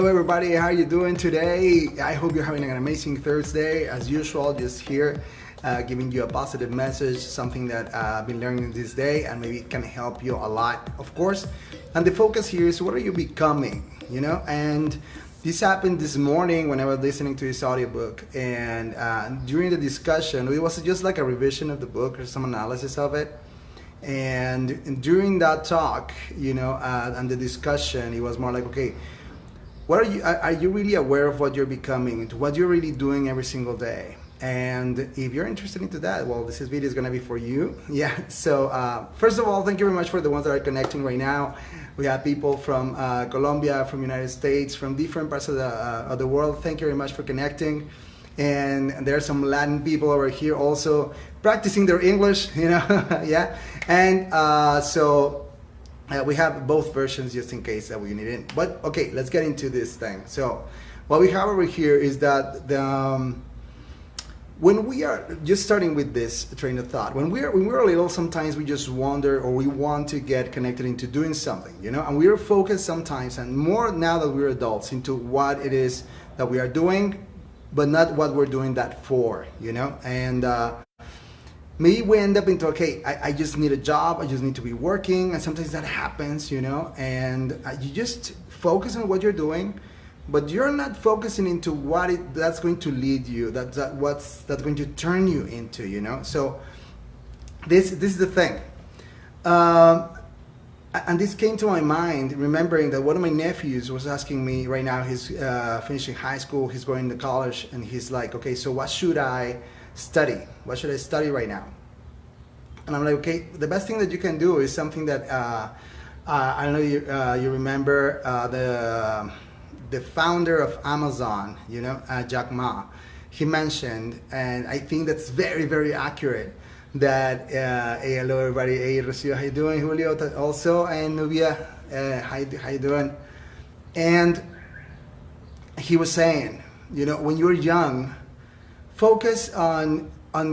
everybody, how are you doing today? I hope you're having an amazing Thursday. As usual, just here giving you a positive message, something that I've been learning this day, and maybe it can help you a lot, of course. And the focus here is, what are you becoming, And this happened this morning when I was listening to this audiobook, and during the discussion, it was just like a revision of the book or some analysis of it. And during that talk, and the discussion, it was more like, okay, what are you really aware of what you're becoming, what you're really doing every single day? And if you're interested into that, well, this video is going to be for you. Yeah. So first of all, thank you very much for the ones that are connecting right now. We have people from Colombia, from United States, from different parts of the world. Thank you very much for connecting. And there are some Latin people over here also practicing their English, yeah. And we have both versions just in case that we need it. But okay, let's get into this thing. So what we have over here is that when we are just starting with this train of thought, when we're little, sometimes we just wonder, or we want to get connected into doing something, and we are focused sometimes, and more now that we're adults, into what it is that we are doing, but not what we're doing that for, and maybe we end up into, okay, I just need a job, I just need to be working, and sometimes that happens, and you just focus on what you're doing, but you're not focusing into what that's going to lead you, that's going to turn you into, So this is the thing. And this came to my mind, remembering that one of my nephews was asking me right now, he's finishing high school, he's going to college, and he's like, okay, so what should I study? What should I study right now? And I'm like, okay, the best thing that you can do is something that, I don't know you remember the founder of Amazon, Jack Ma, he mentioned, and I think that's very, very accurate, that, hey, hello everybody, hey Rocio, how you doing? Julio also, and Nubia, how you doing? And he was saying, when you're young, focus on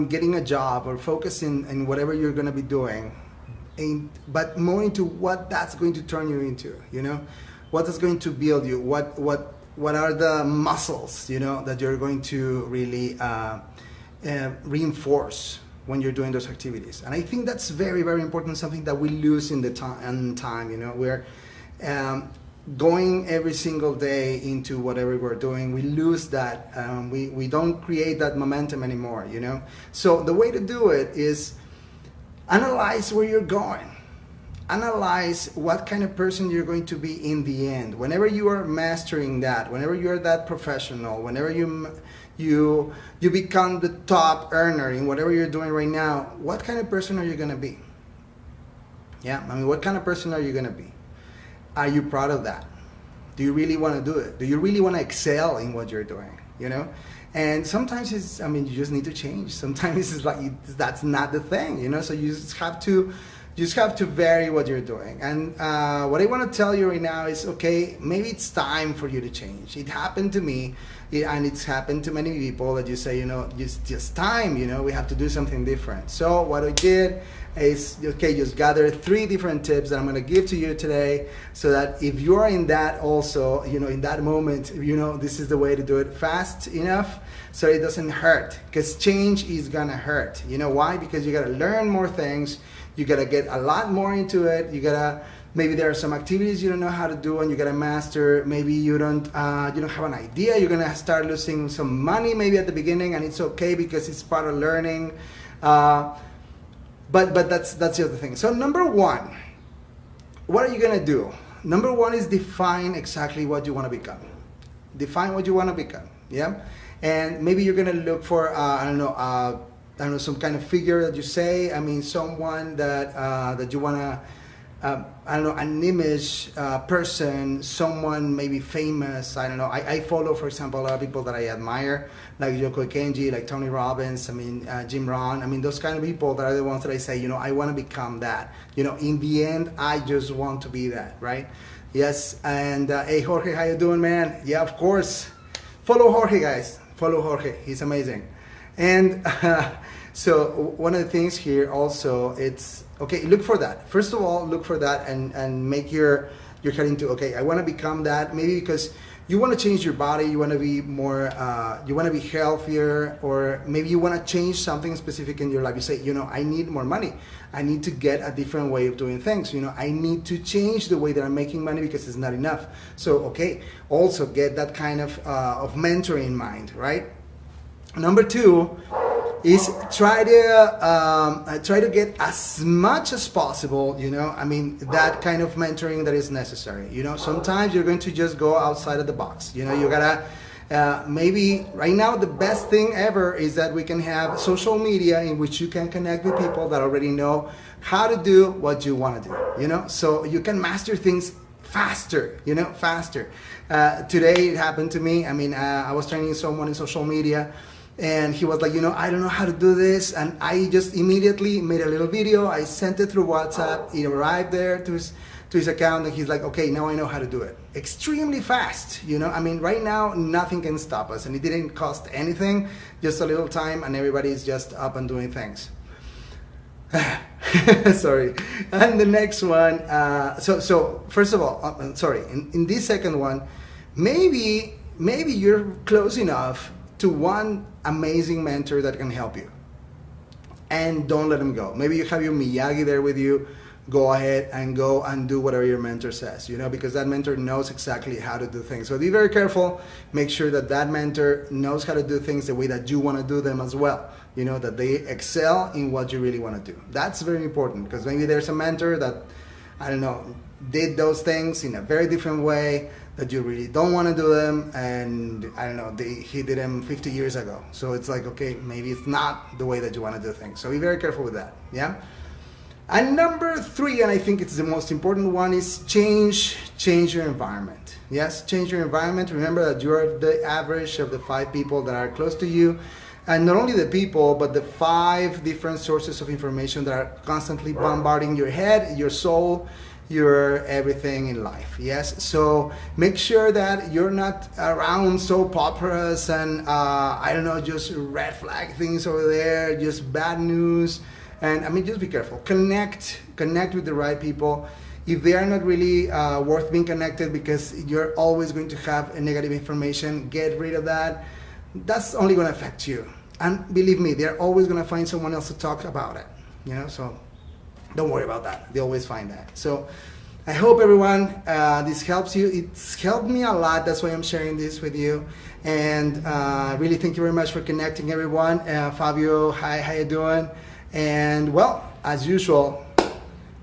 getting a job, or focus in whatever you're going to be doing, but more into what that's going to turn you into, what is going to build you, what are the muscles, that you're going to really reinforce when you're doing those activities. And I think that's very, very important, something that we lose in the time, we're going every single day into whatever we're doing, we lose that, we don't create that momentum anymore, So the way to do it is analyze where you're going. Analyze what kind of person you're going to be in the end. Whenever you are mastering that, whenever you're that professional, whenever you become the top earner in whatever you're doing right now, what kind of person are you going to be? Yeah, what kind of person are you going to be? Are you proud of that? Do you really want to do it? Do you really want to excel in what you're doing? And sometimes you just need to change. Sometimes it's like that's not the thing, So you just have to vary what you're doing. And what I want to tell you right now is, okay, maybe it's time for you to change. It happened to me, and it's happened to many people that you say, just time, we have to do something different. So what I did is, okay, just gather 3 different tips that I'm going to give to you today, so that if you're in that also, in that moment, this is the way to do it fast enough so it doesn't hurt, because change is going to hurt. Why? Because you got to learn more things. You got to get a lot more into it. You got to, maybe there are some activities you don't know how to do and you got to master. Maybe you don't have an idea. You're going to start losing some money maybe at the beginning, and it's okay because it's part of learning. But that's the other thing. So number 1, what are you going to do? Number 1 is define exactly what you want to become. Define what you want to become. Yeah. And maybe you're going to look for, some kind of figure that you say, someone that you want to, an image, person, someone maybe famous, I follow, for example, a lot of people that I admire, like Yoko Kenji, like Tony Robbins, Jim Rohn, those kind of people that are the ones that I say, I want to become that, in the end, I just want to be that, right? Yes. And hey, Jorge, how you doing, man? Yeah, of course. Follow Jorge, guys. Follow Jorge. He's amazing. And so one of the things here also, it's okay, look for that. First of all, look for that and make your head into, okay, I want to become that. Maybe because you want to change your body, you want to be more, you want to be healthier, or maybe you want to change something specific in your life. You say, you know, I need more money. I need to get a different way of doing things. You know, I need to change the way that I'm making money because it's not enough. So, okay, also get that kind of mentor in mind, right? Number 2 is try to get as much as possible, you know, I mean, that kind of mentoring that is necessary. You know, sometimes you're going to just go outside of the box. You know, you gotta, maybe right now the best thing ever is that we can have social media in which you can connect with people that already know how to do what you want to do, you know, so you can master things faster, you know, faster. Today it happened to me. I mean, I was training someone in social media, and he was like, you know, I don't know how to do this, and I just immediately made a little video. I sent it through WhatsApp. It arrived there to his account, and he's like, okay, now I know how to do it. Extremely fast, you know. I mean, right now nothing can stop us, and it didn't cost anything, just a little time, and everybody's just up and doing things. Sorry. And the next one, so first of all, sorry, in this second one, maybe you're close enough to one amazing mentor that can help you, and don't let him go. Maybe you have your Miyagi there with you. Go ahead and go and do whatever your mentor says, you know, because that mentor knows exactly how to do things. So be very careful. Make sure that that mentor knows how to do things the way that you want to do them as well. You know, that they excel in what you really want to do. That's very important, because maybe there's a mentor that, I don't know, did those things in a very different way that you really don't want to do them, and I don't know, he did them 50 years ago. So it's like, okay, maybe it's not the way that you want to do things. So be very careful with that, yeah? And number 3, and I think it's the most important one, is change your environment. Yes, change your environment. Remember that you are the average of the 5 people that are close to you. And not only the people, but the 5 different sources of information that are constantly bombarding your head, your soul, your everything in life. Yes, so make sure that you're not around soap operas and I don't know, just red flag things over there, just bad news. And I mean, just be careful. Connect with the right people. If they are not really worth being connected, because you're always going to have a negative information, get rid of that. That's only going to affect you. And believe me, they're always going to find someone else to talk about it. You know, so don't worry about that. They always find that. So I hope everyone, this helps you. It's helped me a lot. That's why I'm sharing this with you. And really thank you very much for connecting, everyone. Fabio, hi, how you doing? And well, as usual,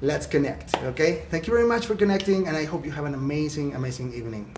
let's connect, okay? Thank you very much for connecting, and I hope you have an amazing, amazing evening.